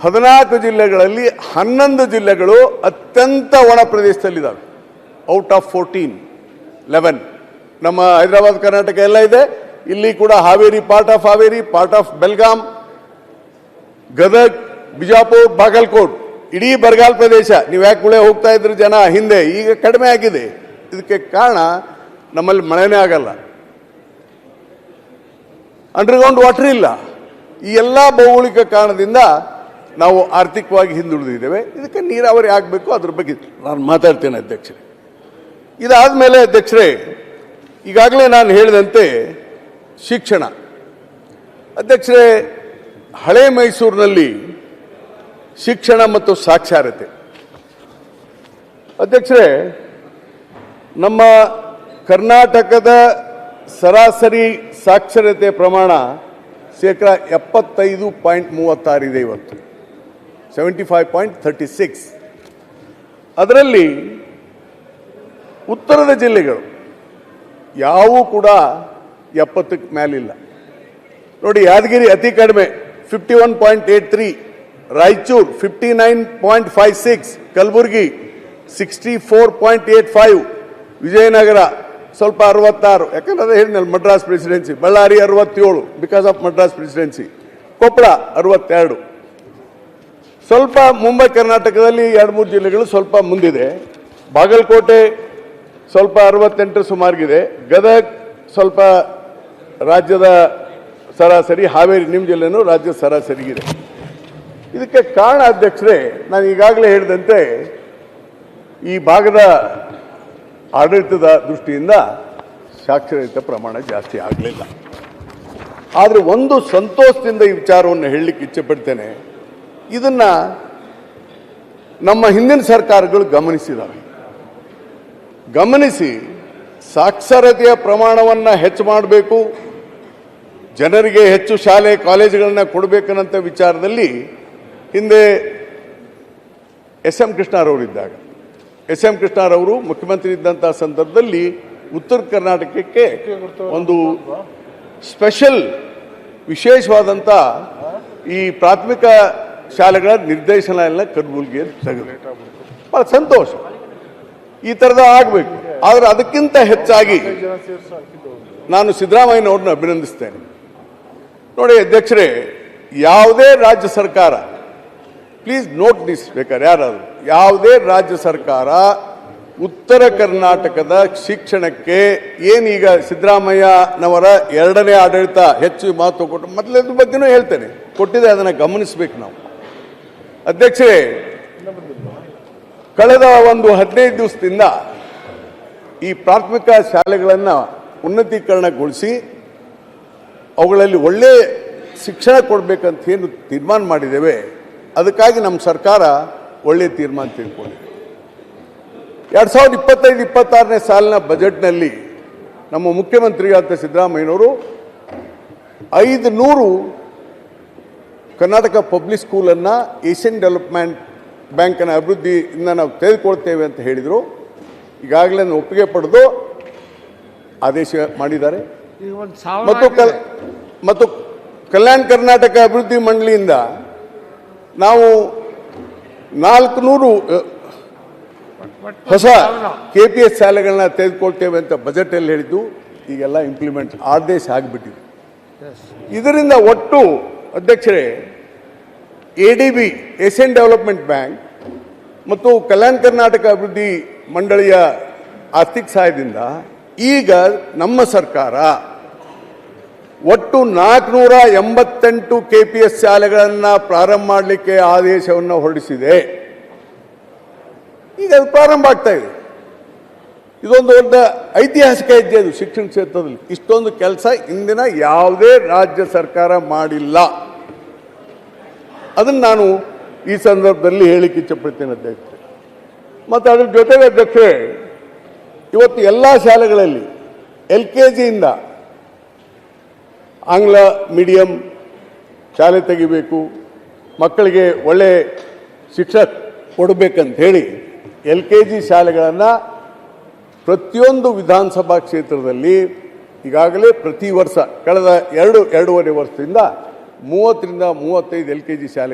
14 ಜಿಲ್ಲೆಗಳಲ್ಲಿ 11 ಜಿಲ್ಲೆಗಳು ಅತ್ಯಂತ ಒಣ ಪ್ರದೇಶದಲ್ಲಿದ್ದಾವೆ. ಔಟ್ ಆಫ್ 14, 11 ನಮ್ಮ ಹೈದರಾಬಾದ್ ಕರ್ನಾಟಕ ಎಲ್ಲ ಇದೆ. ಇಲ್ಲಿ ಕೂಡ Haveri, part of Haveri, part of Belgaum, Gadag, Bijapur, Bagalkot ಇಡೀ ಬರಗಾಲ ಪ್ರದೇಶ. ನೀವು ಯಾಕೆ ಗುಳೆ ಹೋಗ್ತಾ ಇದ್ರು ಜನ ಹಿಂದೆ, ಈಗ ಕಡಿಮೆ ಆಗಿದೆ. ಇದಕ್ಕೆ ಕಾರಣ ನಮ್ಮಲ್ಲಿ ಮಳೆನೇ ಆಗಲ್ಲ, ಅಂಡರ್ಗ್ರೌಂಡ್ ವಾಟರ್ ಇಲ್ಲ. ಈ ಎಲ್ಲ ಭೌಗೋಳಿಕ ಕಾರಣದಿಂದ ನಾವು ಆರ್ಥಿಕವಾಗಿ ಹಿಂದುಳಿದಿದ್ದೇವೆ. ಇದಕ್ಕೆ ನೀರಾವರಿ ಆಗಬೇಕು, ಅದ್ರ ಬಗ್ಗೆ ನಾನು ಮಾತಾಡ್ತೇನೆ ಅಧ್ಯಕ್ಷರೇ. ಇದಾದ ಮೇಲೆ ಅಧ್ಯಕ್ಷರೇ, ಈಗಾಗಲೇ ನಾನು ಹೇಳಿದಂತೆ ಶಿಕ್ಷಣ ಅಧ್ಯಕ್ಷರೇ, ಹಳೆ ಮೈಸೂರಿನಲ್ಲಿ ಶಿಕ್ಷಣ ಮತ್ತು ಸಾಕ್ಷರತೆ ಅಧ್ಯಕ್ಷರೇ, ನಮ್ಮ ಕರ್ನಾಟಕದ ಸರಾಸರಿ ಸಾಕ್ಷರತೆ ಪ್ರಮಾಣ 75.36% ಇದೆ ಇವತ್ತು, 75.36. ಅದರಲ್ಲಿ ಉತ್ತರದ ಜಿಲ್ಲೆಗಳು ಯಾವೂ ಕೂಡ 70ಕ್ಕೆ ಮೇಲಿಲ್ಲ. ನೋಡಿ, ಯಾದಗಿರಿ ಅತಿ ಕಡಿಮೆ 51.83, ರಾಯಚೂರು 59.56, ಕಲಬುರಗಿ 64.85, ವಿಜಯನಗರ ಸ್ವಲ್ಪ 66, ಯಾಕಂದ್ರೆ ಅದೇ ಹೇಳಿದ್ನಲ್ಲ Madras presidency, Ballari 67 because of Madras presidency, Koppal 62. ಸ್ವಲ್ಪ ಮುಂಬೈ ಕರ್ನಾಟಕದಲ್ಲಿ 2-3 ಜಿಲ್ಲೆಗಳು ಸ್ವಲ್ಪ ಮುಂದಿದೆ. ಬಾಗಲಕೋಟೆ ಸ್ವಲ್ಪ 68 ಸುಮಾರಿಗಿದೆ. ಗದಗ್ ಸ್ವಲ್ಪ ರಾಜ್ಯದ ಸರಾಸರಿ, ಹಾವೇರಿ ನಿಮ್ಮ ಜಿಲ್ಲೆನೂ ರಾಜ್ಯದ ಸರಾಸರಿಗಿದೆ. ಇದಕ್ಕೆ ಕಾರಣ ಅಧ್ಯಕ್ಷರೇ, ನಾನು ಈಗಾಗಲೇ ಹೇಳಿದಂತೆ ಈ ಭಾಗದ ಆಡಳಿತದ ದೃಷ್ಟಿಯಿಂದ ಸಾಕ್ಷರತೆ ಪ್ರಮಾಣ ಜಾಸ್ತಿ ಆಗಲಿಲ್ಲ. ಆದರೆ ಒಂದು ಸಂತೋಷದಿಂದ ಈ ವಿಚಾರವನ್ನು ಹೇಳಲಿಕ್ಕೆ ಇಚ್ಛೆಪಡ್ತೇನೆ. ಇದನ್ನು ನಮ್ಮ ಹಿಂದಿನ ಸರ್ಕಾರಗಳು ಗಮನಿಸಿ ಸಾಕ್ಷರತೆಯ ಪ್ರಮಾಣವನ್ನು ಹೆಚ್ಚು ಮಾಡಬೇಕು, ಜನರಿಗೆ ಹೆಚ್ಚು ಶಾಲೆ ಕಾಲೇಜುಗಳನ್ನ ಕೊಡಬೇಕನ್ನಂಥ ವಿಚಾರದಲ್ಲಿ ಹಿಂದೆ ಎಸ್.ಎಂ. ಕೃಷ್ಣರವರಿದ್ದಾಗ, ಎಸ್.ಎಂ. ಕೃಷ್ಣರವರು ಮುಖ್ಯಮಂತ್ರಿ ಇದ್ದಂಥ ಸಂದರ್ಭದಲ್ಲಿ ಉತ್ತರ ಕರ್ನಾಟಕಕ್ಕೆ ಒಂದು ಸ್ಪೆಷಲ್ ವಿಶೇಷವಾದಂಥ ಈ ಪ್ರಾಥಮಿಕ ಶಾಲೆಗಳ ನಿರ್ದೇಶನಾಲಯ ಕಲಬುರಗಿಗೆ ತೆಗೆದು ಬಹಳ ಸಂತೋಷ. ಈ ಥರದ ಆಗಬೇಕು. ಆದರೆ ಅದಕ್ಕಿಂತ ಹೆಚ್ಚಾಗಿ ನಾನು ಸಿದ್ದರಾಮಯ್ಯನವ್ರನ್ನ ಅಭಿನಂದಿಸ್ತೇನೆ. ನೋಡಿ ಅಧ್ಯಕ್ಷರೇ, ಯಾವುದೇ ರಾಜ್ಯ ಸರ್ಕಾರ, ಪ್ಲೀಸ್ ನೋಟ್ ದಿಸ್, ಬೇಕಾದ್ರೆ ಯಾರಾದರೂ, ಯಾವುದೇ ರಾಜ್ಯ ಸರ್ಕಾರ ಉತ್ತರ ಕರ್ನಾಟಕದ ಶಿಕ್ಷಣಕ್ಕೆ ಏನೀಗ ಸಿದ್ದರಾಮಯ್ಯನವರ 2ನೇ ಆಡಳಿತ ಹೆಚ್ಚು ಮಹತ್ವ ಕೊಟ್ಟು, ಮೊದಲದ್ರ ಬಗ್ಗೆನೂ ಹೇಳ್ತೇನೆ, ಕೊಟ್ಟಿದೆ, ಅದನ್ನು ಗಮನಿಸಬೇಕು ನಾವು. ಅಧ್ಯಕ್ಷರೇ, ಕಳೆದ ಒಂದು 15 ದಿವಸದಿಂದ ಈ ಪ್ರಾಥಮಿಕ ಶಾಲೆಗಳನ್ನು ಉನ್ನತೀಕರಣಗೊಳಿಸಿ ಅವುಗಳಲ್ಲಿ ಒಳ್ಳೆಯ ಶಿಕ್ಷಣ ಕೊಡಬೇಕಂತ ಏನು ತೀರ್ಮಾನ ಮಾಡಿದ್ದೇವೆ, ಅದಕ್ಕಾಗಿ ನಮ್ಮ ಸರ್ಕಾರ ಒಳ್ಳೆಯ ತೀರ್ಮಾನ ತೆಗೆದುಕೊಂಡಿದೆ. 2025-26ನೇ ಸಾಲಿನ ಬಜೆಟ್ನಲ್ಲಿ ನಮ್ಮ ಮುಖ್ಯಮಂತ್ರಿಯಾದ ಸಿದ್ದರಾಮಯ್ಯನವರು 500 ಕರ್ನಾಟಕ ಪಬ್ಲಿಕ್ ಸ್ಕೂಲನ್ನು ಏಷ್ಯನ್ ಡೆವಲಪ್ಮೆಂಟ್ ಬ್ಯಾಂಕಿನ ಅಭಿವೃದ್ಧಿಯಿಂದ ನಾವು ತೆಗೆದುಕೊಳ್ತೇವೆ ಅಂತ ಹೇಳಿದರು. ಈಗಾಗಲೇ ಒಪ್ಪಿಗೆ ಪಡೆದು ಆದೇಶ ಮಾಡಿದ್ದಾರೆ. ಮತ್ತು ಕಲ್ಯಾಣ ಕರ್ನಾಟಕ ಅಭಿವೃದ್ಧಿ ಮಂಡಳಿಯಿಂದ ನಾವು 400 ಹೊಸ KPS ಶಾಲೆಗಳನ್ನ ತೆಗೆದುಕೊಳ್ತೇವೆ ಅಂತ ಬಜೆಟಲ್ಲಿ ಹೇಳಿದ್ದು, ಈಗೆಲ್ಲ ಇಂಪ್ಲಿಮೆಂಟ್ ಆದೇಶ ಆಗಿಬಿಟ್ಟಿದೆ. ಇದರಿಂದ ಒಟ್ಟು ಅಧ್ಯಕ್ಷರೇ, ADB ಏಷ್ಯನ್ ಡೆವಲಪ್ಮೆಂಟ್ ಬ್ಯಾಂಕ್ ಮತ್ತು ಕಲ್ಯಾಣ ಕರ್ನಾಟಕ ಅಭಿವೃದ್ಧಿ ಮಂಡಳಿಯ ಆರ್ಥಿಕ ಸಹಾಯದಿಂದ ಈಗ ನಮ್ಮ ಸರ್ಕಾರ ಒಟ್ಟು 488 KPS ಶಾಲೆಗಳನ್ನು ಪ್ರಾರಂಭ ಮಾಡಲಿಕ್ಕೆ ಆದೇಶವನ್ನು ಹೊರಡಿಸಿದೆ. ಈಗ ಅದು ಪ್ರಾರಂಭ ಆಗ್ತಾ ಇದೆ. ಇದೊಂದು ದೊಡ್ಡ ಐತಿಹಾಸಿಕ ಹೆಜ್ಜೆ ಅದು ಶಿಕ್ಷಣ ಕ್ಷೇತ್ರದಲ್ಲಿ. ಇಷ್ಟೊಂದು ಕೆಲಸ ಇಂದಿನ ಯಾವುದೇ ರಾಜ್ಯ ಸರ್ಕಾರ ಮಾಡಿಲ್ಲ. ಅದನ್ನು ನಾನು ಈ ಸಂದರ್ಭದಲ್ಲಿ ಹೇಳಿಕ್ಕೆ ಇಚ್ಛಪಡ್ತೇನೆ ಅಧ್ಯಕ್ಷರೇ. ಮತ್ತು ಅದ್ರ ಜೊತೆಗೆ ಅಧ್ಯಕ್ಷರೇ, ಇವತ್ತು ಎಲ್ಲ ಶಾಲೆಗಳಲ್ಲಿ LKGಯಿಂದ ಆಂಗ್ಲ ಮೀಡಿಯಂ ಶಾಲೆ ತೆಗಿಬೇಕು, ಮಕ್ಕಳಿಗೆ ಒಳ್ಳೆ ಶಿಕ್ಷಣ ಕೊಡಬೇಕಂತ ಹೇಳಿ LKG ಶಾಲೆಗಳನ್ನು ಪ್ರತಿಯೊಂದು ವಿಧಾನಸಭಾ ಕ್ಷೇತ್ರದಲ್ಲಿ ಈಗಾಗಲೇ ಪ್ರತಿ ವರ್ಷ ಕಳೆದ 2-2.5 ವರ್ಷದಿಂದ 30 ರಿಂದ 35 LKG ಶಾಲೆ